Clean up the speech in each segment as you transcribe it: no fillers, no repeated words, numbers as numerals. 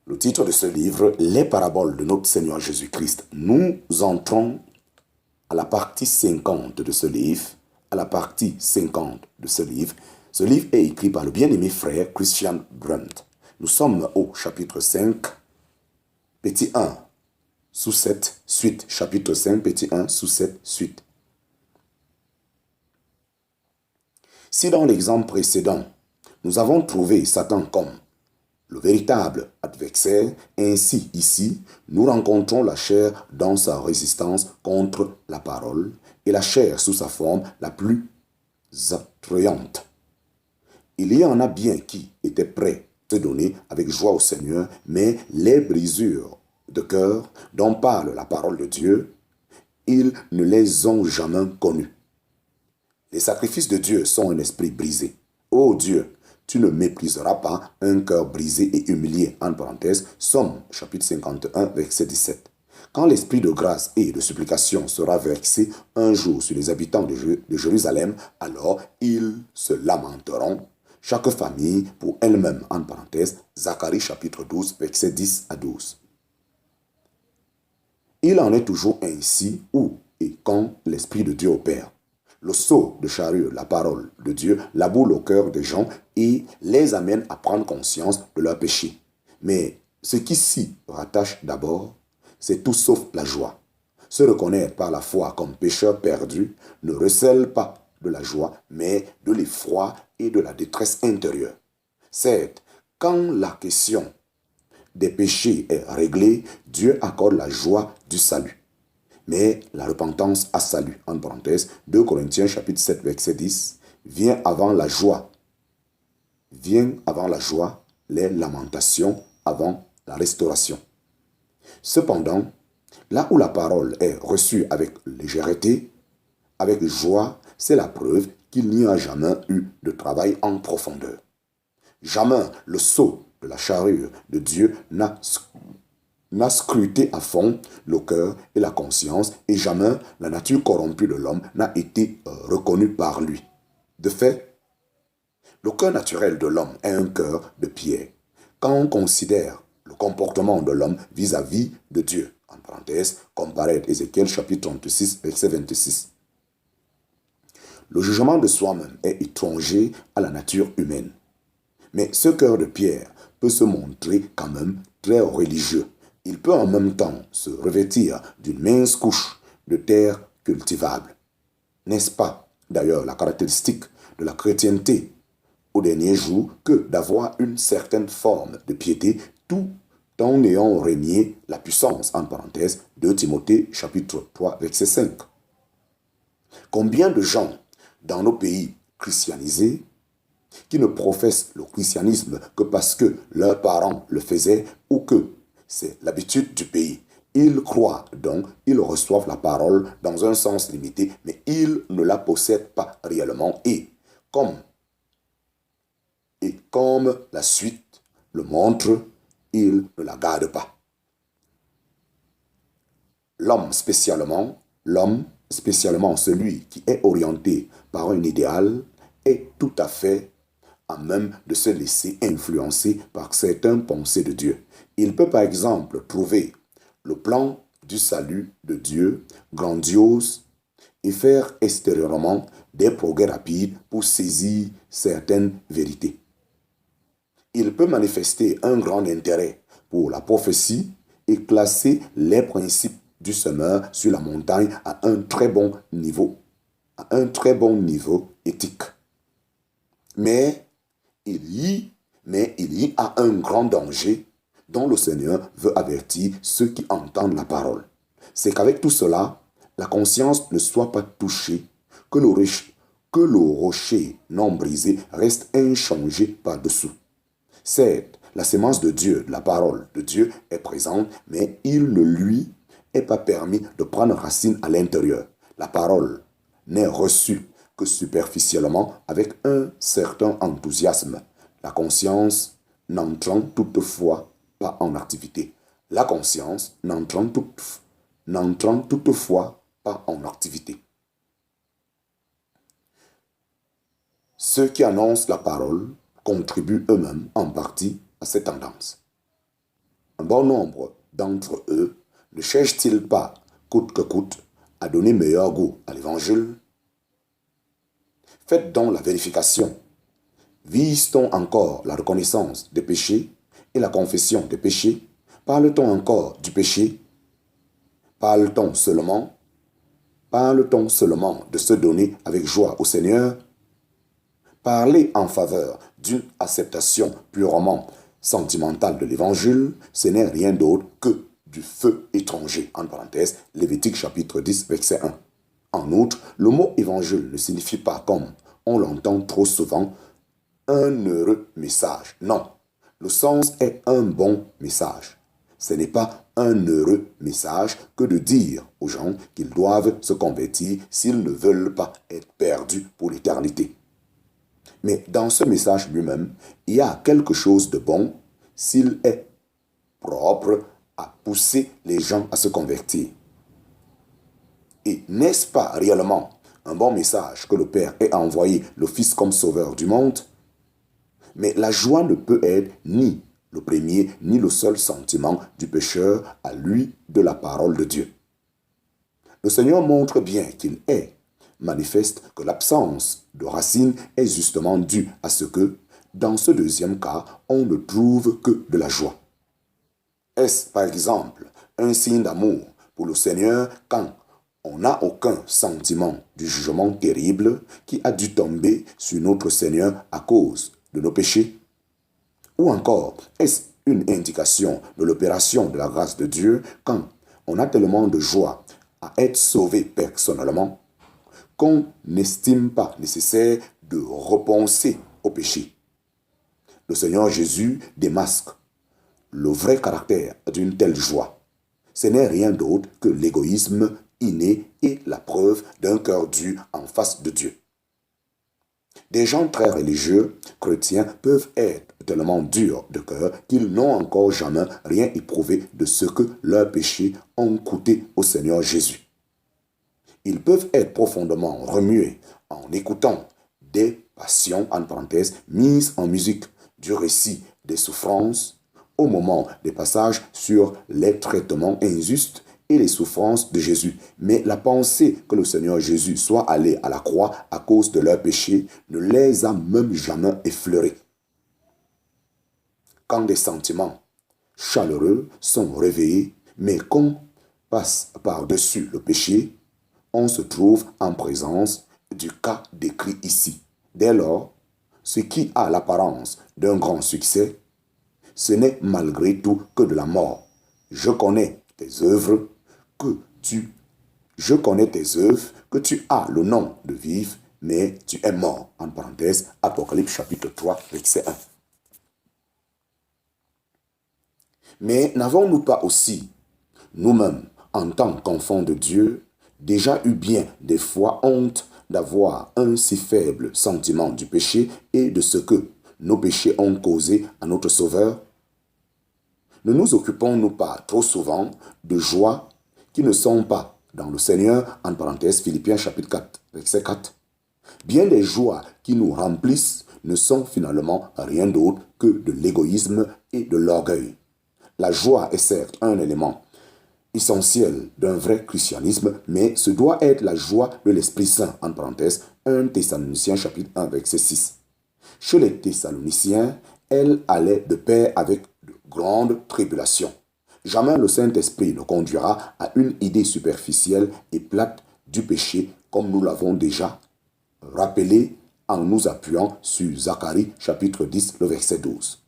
Le titre de ce livre, Les paraboles de notre Seigneur Jésus-Christ. Nous entrons à la partie 50 de ce livre. À la partie 50 de ce livre. Ce livre est écrit par le bien-aimé frère Christian Brandt. Nous sommes au chapitre 5, petit 1, sous-7, suite. Chapitre 5, petit 1, sous-7, suite. Si dans l'exemple précédent, nous avons trouvé Satan comme le véritable adversaire, ainsi ici, nous rencontrons la chair dans sa résistance contre la parole et la chair sous sa forme la plus attrayante. Il y en a bien qui étaient prêts à se donner avec joie au Seigneur, mais les brisures de cœur dont parle la parole de Dieu, ils ne les ont jamais connues. Les sacrifices de Dieu sont un esprit brisé. Ô Dieu, tu ne mépriseras pas un cœur brisé et humilié. En parenthèse, Somme, chapitre 51, verset 17. Quand l'esprit de grâce et de supplication sera versé un jour sur les habitants de Jérusalem, alors ils se lamenteront, chaque famille pour elle-même. En parenthèse, Zacharie, chapitre 12, verset 10 à 12. Il en est toujours ainsi où et quand l'esprit de Dieu opère. Le sceau de chariot, la parole de Dieu, laboure le cœur des gens et les amène à prendre conscience de leur péché. Mais ce qui s'y rattache d'abord, c'est tout sauf la joie. Se reconnaître par la foi comme pécheur perdu ne recèle pas de la joie, mais de l'effroi et de la détresse intérieure. Certes, quand la question des péchés est réglée, Dieu accorde la joie du salut. Mais la repentance a salut, en parenthèse, 2 Corinthiens chapitre 7 verset 10, vient avant la joie. Vient avant la joie, les lamentations avant la restauration. Cependant, là où la parole est reçue avec légèreté, avec joie, c'est la preuve qu'il n'y a jamais eu de travail en profondeur. Jamais le sceau de la charrue de Dieu n'a scruté à fond le cœur et la conscience, et jamais la nature corrompue de l'homme n'a été reconnue par lui. De fait, le cœur naturel de l'homme est un cœur de pierre. Quand on considère le comportement de l'homme vis-à-vis de Dieu, en parenthèse, comparé à Ézéchiel chapitre 36, verset 26. Le jugement de soi-même est étranger à la nature humaine. Mais ce cœur de pierre peut se montrer quand même très religieux. Il peut en même temps se revêtir d'une mince couche de terre cultivable. N'est-ce pas, d'ailleurs, la caractéristique de la chrétienté au dernier jour que d'avoir une certaine forme de piété tout en ayant régné la puissance, en parenthèse, de Timothée, chapitre 3, verset 5. Combien de gens dans nos pays christianisés qui ne professent le christianisme que parce que leurs parents le faisaient ou que c'est l'habitude du pays. Ils croient donc, ils reçoivent la parole dans un sens limité, mais ils ne la possèdent pas réellement. Et comme la suite le montre, ils ne la gardent pas. L'homme spécialement celui qui est orienté par un idéal, est tout à fait à même de se laisser influencer par certaines pensées de Dieu. Il peut par exemple trouver le plan du salut de Dieu grandiose et faire extérieurement des progrès rapides pour saisir certaines vérités. Il peut manifester un grand intérêt pour la prophétie et classer les principes du semeur sur la montagne à un très bon niveau éthique. Mais il y a un grand danger dont le Seigneur veut avertir ceux qui entendent la parole. C'est qu'avec tout cela, la conscience ne soit pas touchée, que le rocher non brisé reste inchangé par-dessous. Certes, la sémence de Dieu, la parole de Dieu est présente, mais il ne lui est pas permis de prendre racine à l'intérieur. La parole n'est reçue que superficiellement avec un certain enthousiasme, la conscience n'entrant toutefois pas en activité. La conscience n'entrant toutefois pas en activité. Ceux qui annoncent la parole contribuent eux-mêmes en partie à cette tendance. un bon nombre d'entre eux ne cherchent-ils pas, coûte que coûte, à donner meilleur goût à l'Évangile? Faites donc la vérification. Vise-t-on encore la reconnaissance des péchés et la confession des péchés? Parle-t-on encore du péché? Parle-t-on seulement de se donner avec joie au Seigneur? Parler en faveur d'une acceptation purement sentimentale de l'Évangile, ce n'est rien d'autre que du feu étranger. En parenthèse, Lévitique chapitre 10, verset 1. En outre, le mot évangile ne signifie pas, comme on l'entend trop souvent, un heureux message. Non, le sens est un bon message. Ce n'est pas un heureux message que de dire aux gens qu'ils doivent se convertir s'ils ne veulent pas être perdus pour l'éternité. Mais dans ce message lui-même, il y a quelque chose de bon s'il est propre à pousser les gens à se convertir. Et n'est-ce pas réellement un bon message que le Père ait envoyé le Fils comme sauveur du monde? Mais la joie ne peut être ni le premier ni le seul sentiment du pécheur à lui de la parole de Dieu. Le Seigneur montre bien qu'il est manifeste que l'absence de racines est justement due à ce que, dans ce deuxième cas, on ne trouve que de la joie. Est-ce, par exemple, un signe d'amour pour le Seigneur quand on n'a aucun sentiment du jugement terrible qui a dû tomber sur notre Seigneur à cause de nos péchés? Ou encore, est-ce une indication de l'opération de la grâce de Dieu quand on a tellement de joie à être sauvé personnellement qu'on n'estime pas nécessaire de repenser au péché? Le Seigneur Jésus démasque le vrai caractère d'une telle joie. Ce n'est rien d'autre que l'égoïsme inné et la preuve d'un cœur dur en face de Dieu. Des gens très religieux, chrétiens, peuvent être tellement durs de cœur qu'ils n'ont encore jamais rien éprouvé de ce que leurs péchés ont coûté au Seigneur Jésus. Ils peuvent être profondément remués en écoutant des passions, en parenthèse, mises en musique, du récit des souffrances, au moment des passages sur les traitements injustes et les souffrances de Jésus. Mais la pensée que le Seigneur Jésus soit allé à la croix à cause de leurs péchés ne les a même jamais effleurés. Quand des sentiments chaleureux sont réveillés, mais qu'on passe par-dessus le péché, on se trouve en présence du cas décrit ici. Dès lors, ce qui a l'apparence d'un grand succès, ce n'est malgré tout que de la mort. Je connais tes œuvres, que tu as le nom de vivre, mais tu es mort. En parenthèse, Apocalypse chapitre 3, verset 1. Mais n'avons-nous pas aussi, nous-mêmes, en tant qu'enfants de Dieu, déjà eu bien des fois honte d'avoir un si faible sentiment du péché et de ce que nos péchés ont causé à notre Sauveur? Ne nous occupons-nous pas trop souvent de joies qui ne sont pas dans le Seigneur, en parenthèse Philippiens chapitre 4, verset 4. Bien des joies qui nous remplissent ne sont finalement rien d'autre que de l'égoïsme et de l'orgueil. La joie est certes un élément essentiel d'un vrai christianisme, mais ce doit être la joie de l'Esprit Saint, en parenthèse 1 Thessaloniciens chapitre 1, verset 6. Chez les Thessaloniciens, elle allait de pair avec de grandes tribulations. Jamais le Saint-Esprit ne conduira à une idée superficielle et plate du péché, comme nous l'avons déjà rappelé en nous appuyant sur Zacharie chapitre 10, le verset 12.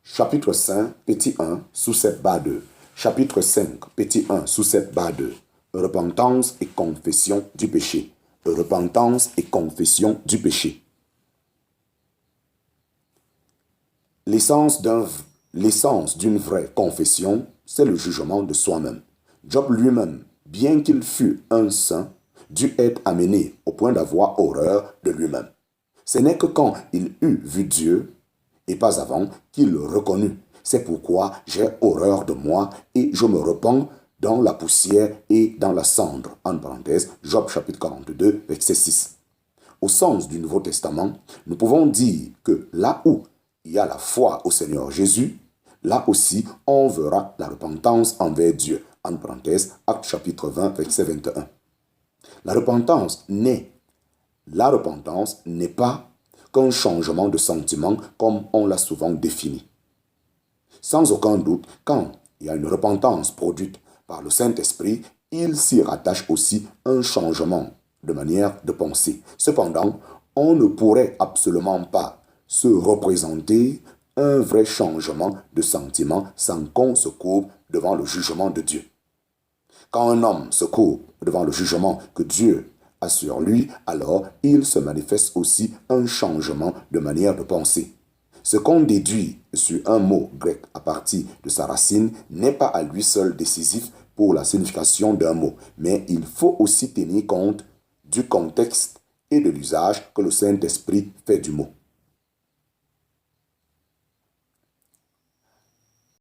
Chapitre 5, petit 1, sous-7 bas 2. Chapitre 5, petit 1, sous-7 bas 2. Repentance et confession du péché. Repentance et confession du péché. L'essence d'une vraie confession, c'est le jugement de soi-même. Job lui-même, bien qu'il fût un saint, dut être amené au point d'avoir horreur de lui-même. Ce n'est que quand il eut vu Dieu, et pas avant, qu'il le reconnut. C'est pourquoi j'ai horreur de moi et je me repens dans la poussière et dans la cendre. En parenthèse, Job chapitre 42, verset 6. Au sens du Nouveau Testament, nous pouvons dire que là où il y a la foi au Seigneur Jésus, Là aussi, on verra la repentance envers Dieu. En parenthèse, Actes chapitre 20, verset 21. La repentance n'est pas qu'un changement de sentiment comme on l'a souvent défini. Sans aucun doute, quand il y a une repentance produite par le Saint-Esprit, il s'y rattache aussi un changement de manière de penser. Cependant, on ne pourrait absolument pas se représenter un vrai changement de sentiment sans qu'on se courbe devant le jugement de Dieu. Quand un homme se courbe devant le jugement que Dieu a sur lui, alors il se manifeste aussi un changement de manière de penser. Ce qu'on déduit sur un mot grec à partir de sa racine n'est pas à lui seul décisif pour la signification d'un mot, mais il faut aussi tenir compte du contexte et de l'usage que le Saint-Esprit fait du mot.